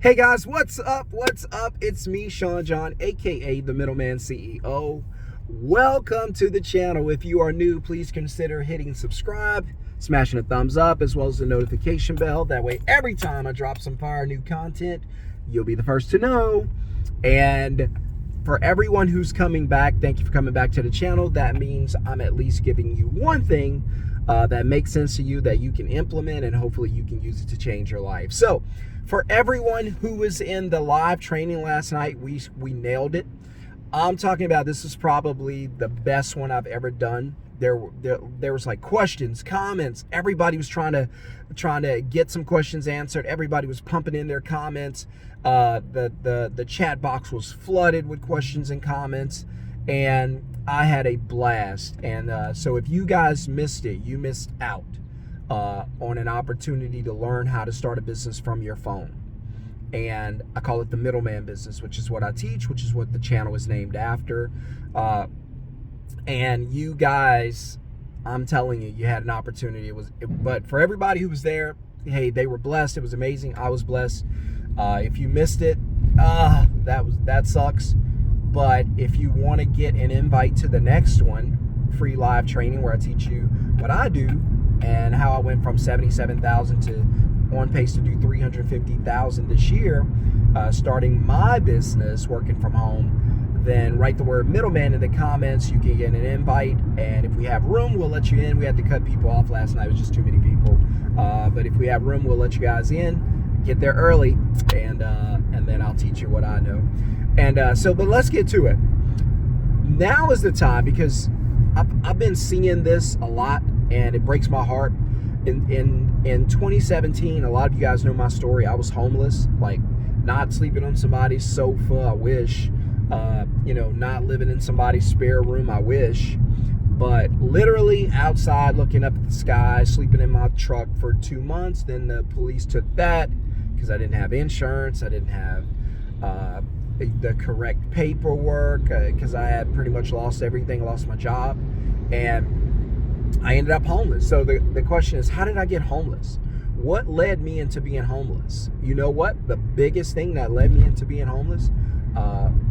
Hey guys, what's up? What's up? It's me, Sean John, aka the Middleman CEO. Welcome to the channel. If you are new, please consider hitting subscribe, smashing a thumbs up, as well as the notification bell. That way, every time I drop some fire new content, you'll be the first to know. And for everyone who's coming back, thank you for coming back to the channel. That means I'm at least giving you one thing that makes sense to you that you can implement, and hopefully you can use it to change your life. So for everyone who was in the live training last night, we nailed it. I'm talking about, this is probably the best one I've ever done. There was like questions, comments. Everybody was trying to get some questions answered. Everybody was pumping in their comments. The chat box was flooded with questions and comments, and I had a blast. And so if you guys missed it, you missed out on an opportunity to learn how to start a business from your phone. And I call it the Middleman Business, which is what I teach, which is what the channel is named after. And you guys, I'm telling you, you had an opportunity. But for everybody who was there, hey, they were blessed. It was amazing. I was blessed. If you missed it, that sucks. But if you want to get an invite to the next one, free live training where I teach you what I do and how I went from 77,000 to on pace to do 350,000 this year, starting my business working from home, then write the word middleman in the comments. You can get an invite, and if we have room, we'll let you in. We had to cut people off last night. It was just too many people. But if we have room, we'll let you guys in. Get there early, and then I'll teach you what I know. And but let's get to it. Now is the time, because I've been seeing this a lot, and it breaks my heart. In 2017, a lot of you guys know my story. I was homeless, like not sleeping on somebody's sofa, I wish. Not living in somebody's spare room, I wish. But literally outside looking up at the sky, sleeping in my truck for 2 months. Then the police took that because I didn't have insurance. I didn't have the correct paperwork, because I had pretty much lost everything, lost my job. And I ended up homeless. So the question is, how did I get homeless? What led me into being homeless? You know what? The biggest thing that led me into being homeless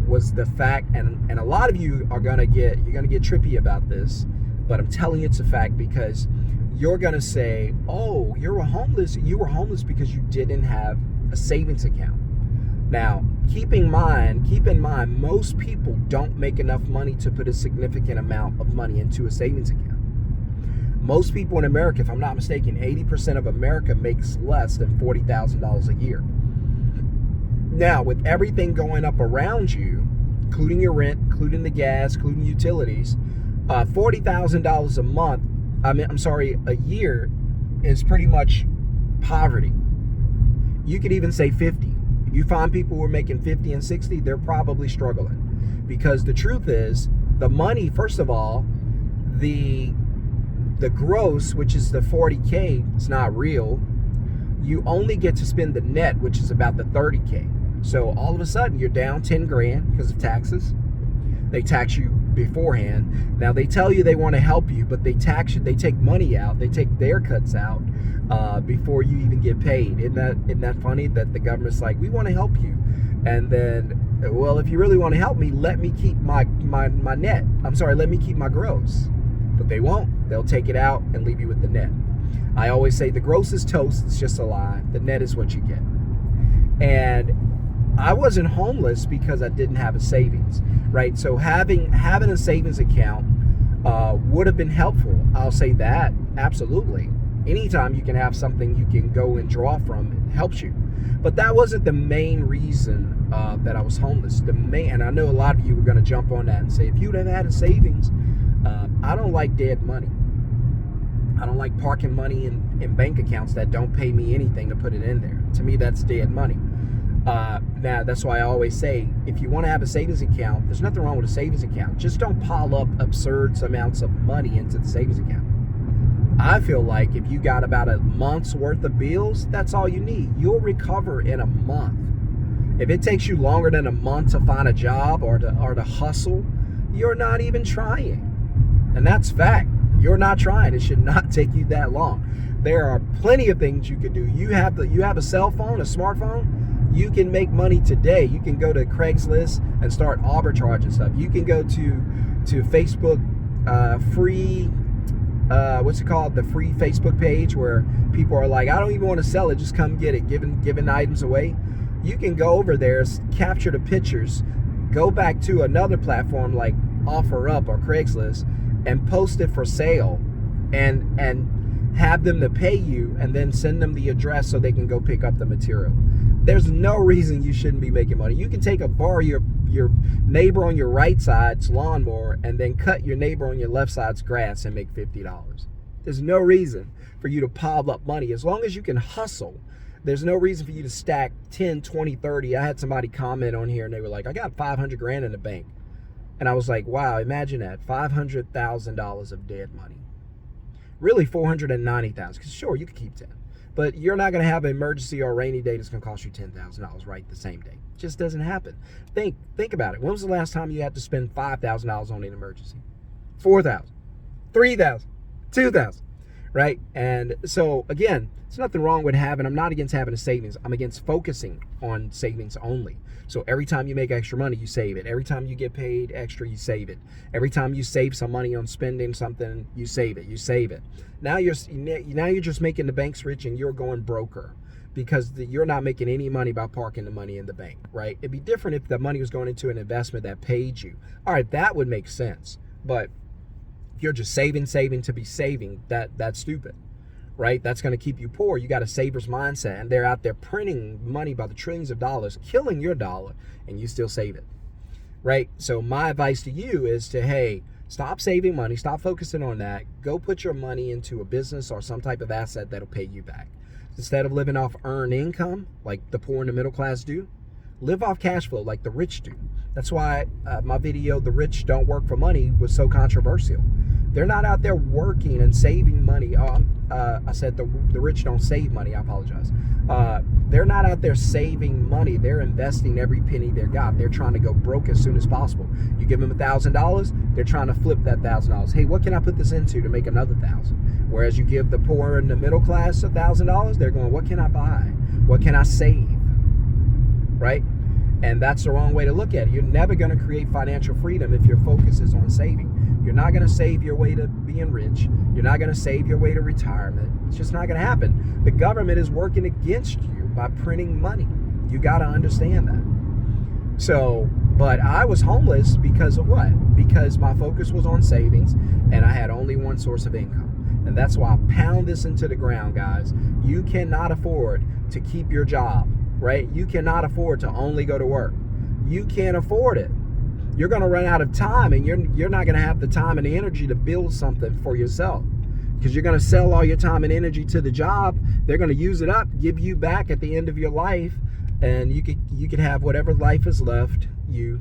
was the fact, and a lot of you are gonna get trippy about this, but I'm telling you it's a fact, because you're gonna say, oh, you were homeless because you didn't have a savings account. Now, keep in mind, most people don't make enough money to put a significant amount of money into a savings account. Most people in America, if I'm not mistaken, 80% of America makes less than $40,000 a year. Now, with everything going up around you, including your rent, including the gas, including utilities, $40,000 a month, a year is pretty much poverty. You could even say 50. If you find people who are making 50 and 60, they're probably struggling. Because the truth is, the money, first of all, the gross, which is the 40K, is not real. You only get to spend the net, which is about the 30K. So all of a sudden you're down 10 grand because of taxes. They tax you beforehand. Now they tell you they want to help you, but they tax you, they take money out, they take their cuts out before you even get paid. Isn't that funny that the government's like, we want to help you, and then, well, if you really want to help me, let me keep my net. Let me keep my gross. But they won't. They'll take it out and leave you with the net. I always say the gross is toast. It's just a lie. The net is what you get. And I wasn't homeless because I didn't have a savings, right? So having a savings account would have been helpful. I'll say that, absolutely. Anytime you can have something you can go and draw from, it helps you. But that wasn't the main reason that I was homeless. And I know a lot of you were going to jump on that and say, if you'd have had a savings, I don't like dead money. I don't like parking money in bank accounts that don't pay me anything to put it in there. To me, that's dead money. Now, that's why I always say, if you want to have a savings account, there's nothing wrong with a savings account. Just don't pile up absurd amounts of money into the savings account. I feel like if you got about a month's worth of bills, that's all you need. You'll recover in a month. If it takes you longer than a month to find a job or to hustle, you're not even trying. And that's fact. You're not trying. It should not take you that long. There are plenty of things you could do. You have a cell phone, a smartphone. You can make money today. You can go to Craigslist and start arbitraging stuff. You can go to Facebook free, what's it called? The free Facebook page where people are like, I don't even want to sell it, just come get it, giving items away. You can go over there, capture the pictures, go back to another platform like OfferUp or Craigslist and post it for sale and have them to pay you, and then send them the address so they can go pick up the material. There's no reason you shouldn't be making money. You can borrow your neighbor on your right side's lawnmower and then cut your neighbor on your left side's grass and make $50. There's no reason for you to pile up money. As long as you can hustle, there's no reason for you to stack 10, 20, 30. I had somebody comment on here and they were like, I got 500 grand in the bank. And I was like, wow, imagine that, $500,000 of dead money. Really 490,000, because sure, you could keep 10. But you're not going to have an emergency or a rainy day that's going to cost you $10,000 right the same day. It just doesn't happen. Think about it. When was the last time you had to spend $5,000 on an emergency? $4,000, $3,000, $2,000, right? And so again, there's nothing wrong with I'm not against having a savings. I'm against focusing on savings only. So every time you make extra money, you save it. Every time you get paid extra, you save it. Every time you save some money on spending something, you save it. You save it. Now you're just making the banks rich and you're going broker, because you're not making any money by parking the money in the bank, right? It'd be different if the money was going into an investment that paid you. All right, that would make sense. But if you're just saving to be saving, that's stupid, right? That's going to keep you poor. You got a saver's mindset, and they're out there printing money by the trillions of dollars, killing your dollar, and you still save it, right? So my advice to you is to, hey, stop saving money, stop focusing on that, go put your money into a business or some type of asset that'll pay you back. Instead of living off earned income like the poor and the middle class do, live off cash flow like the rich do. That's why my video, The Rich Don't Work for Money, was so controversial. They're not out there working and saving money. I said the rich don't save money. I apologize. They're not out there saving money. They're investing every penny they got. They're trying to go broke as soon as possible. You give them $1,000, they're trying to flip that $1,000. Hey, what can I put this into to make another $1,000? Whereas you give the poor and the middle class $1,000, they're going, what can I buy? What can I save? Right? And that's the wrong way to look at it. You're never going to create financial freedom if your focus is on saving. You're not going to save your way to being rich. You're not going to save your way to retirement. It's just not going to happen. The government is working against you by printing money. You got to understand that. So, but I was homeless because of what? Because my focus was on savings and I had only one source of income. And that's why I pound this into the ground, guys. You cannot afford to keep your job, right? You cannot afford to only go to work. You can't afford it. You're going to run out of time, and you're not going to have the time and the energy to build something for yourself, because you're going to sell all your time and energy to the job. They're going to use it up, give you back at the end of your life, and you could have whatever life is left you,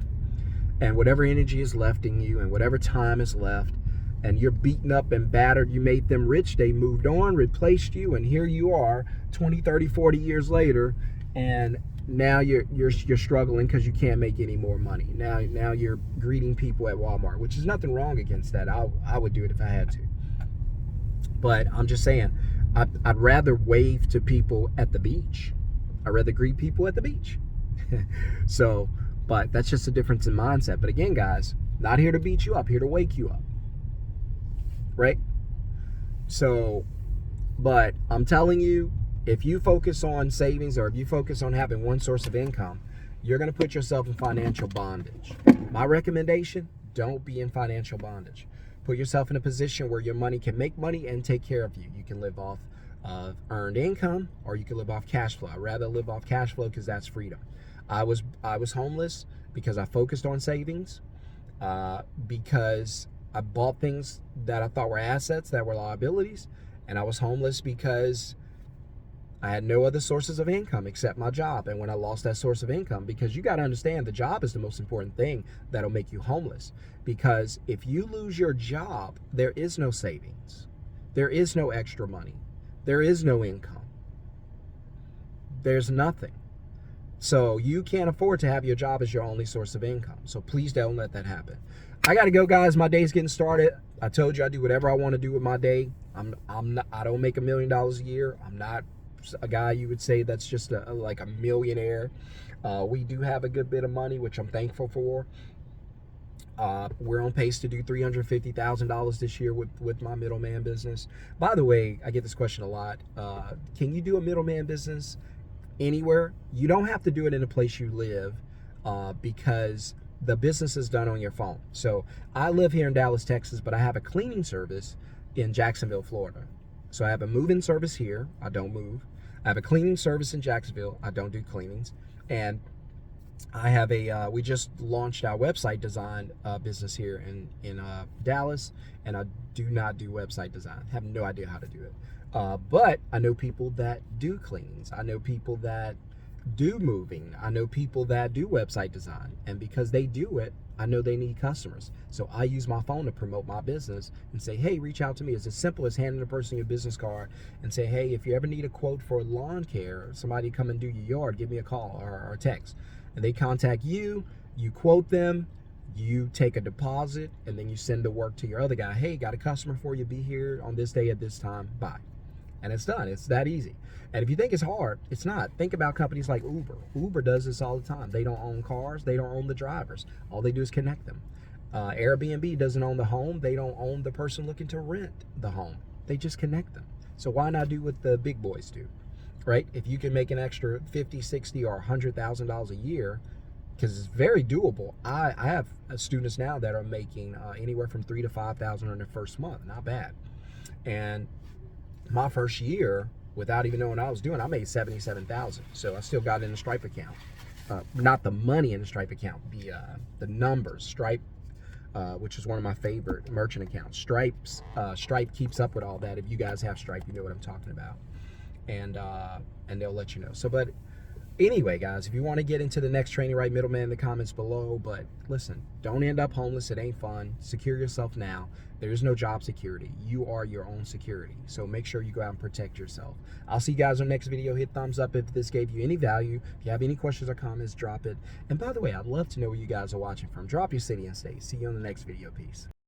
and whatever energy is left in you, and whatever time is left, and you're beaten up and battered. You made them rich. They moved on, replaced you, and here you are 20, 30, 40 years later, and now you're struggling because you can't make any more money. Now you're greeting people at Walmart, which is nothing wrong against that. I would do it if I had to. But I'm just saying, I'd rather wave to people at the beach. I'd rather greet people at the beach. So, but that's just a difference in mindset. But again, guys, not here to beat you up, here to wake you up. Right? So, but I'm telling you, if you focus on savings, or if you focus on having one source of income, you're going to put yourself in financial bondage. My recommendation, don't be in financial bondage. Put yourself in a position where your money can make money and take care of you. You can live off of earned income, or you can live off cash flow. I'd rather live off cash flow because that's freedom. I was homeless because I focused on savings, because I bought things that I thought were assets that were liabilities, and I was homeless because I had no other sources of income except my job. And when I lost that source of income, because you got to understand, the job is the most important thing that'll make you homeless. Because if you lose your job, there is no savings. There is no extra money. There is no income. There's nothing. So you can't afford to have your job as your only source of income. So please don't let that happen. I got to go, guys. My day's getting started. I told you I do whatever I want to do with my day. I don't make $1 million a year. I'm not a guy you would say that's just like a millionaire. We do have a good bit of money, which I'm thankful for. We're on pace to do $350,000 this year with my middleman business. By the way, I get this question a lot. Can you do a middleman business anywhere? You don't have to do it in a place you live, because the business is done on your phone. So I live here in Dallas, Texas, but I have a cleaning service in Jacksonville, Florida. So I have a move-in service here. I don't move. I have a cleaning service in Jacksonville. I don't do cleanings. And I have we just launched our website design business here in Dallas, and I do not do website design. I have no idea how to do it. But I know people that do cleanings. I know people that do moving. I know people that do website design. And because they do it, I know they need customers. So I use my phone to promote my business and say, hey, reach out to me. It's as simple as handing a person your business card and say, hey, if you ever need a quote for lawn care, somebody come and do your yard, give me a call or text. And they contact you, you quote them, you take a deposit, and then you send the work to your other guy. Hey, got a customer for you, be here on this day at this time, bye. And it's done. It's that easy. And if you think it's hard, it's not. Think about companies like Uber. Uber does this all the time. They don't own cars. They don't own the drivers. All they do is connect them. Airbnb doesn't own the home. They don't own the person looking to rent the home. They just connect them. So why not do what the big boys do, right? If you can make an extra $50, $60, or $100,000 a year, because it's very doable. I have students now that are making anywhere from $3,000 to $5,000 in their first month. Not bad. And my first year, without even knowing what I was doing, I made $77,000. So I still got it in the Stripe account. Not the money in the Stripe account, the numbers. Stripe, which is one of my favorite merchant accounts. Stripe keeps up with all that. If you guys have Stripe, you know what I'm talking about. And they'll let you know. So, but anyway, guys, if you want to get into the next training, write middleman in the comments below. But listen, don't end up homeless. It ain't fun. Secure yourself now. There is no job security. You are your own security. So make sure you go out and protect yourself. I'll see you guys on the next video. Hit thumbs up if this gave you any value. If you have any questions or comments, drop it. And by the way, I'd love to know where you guys are watching from. Drop your city and state. See you on the next video. Peace.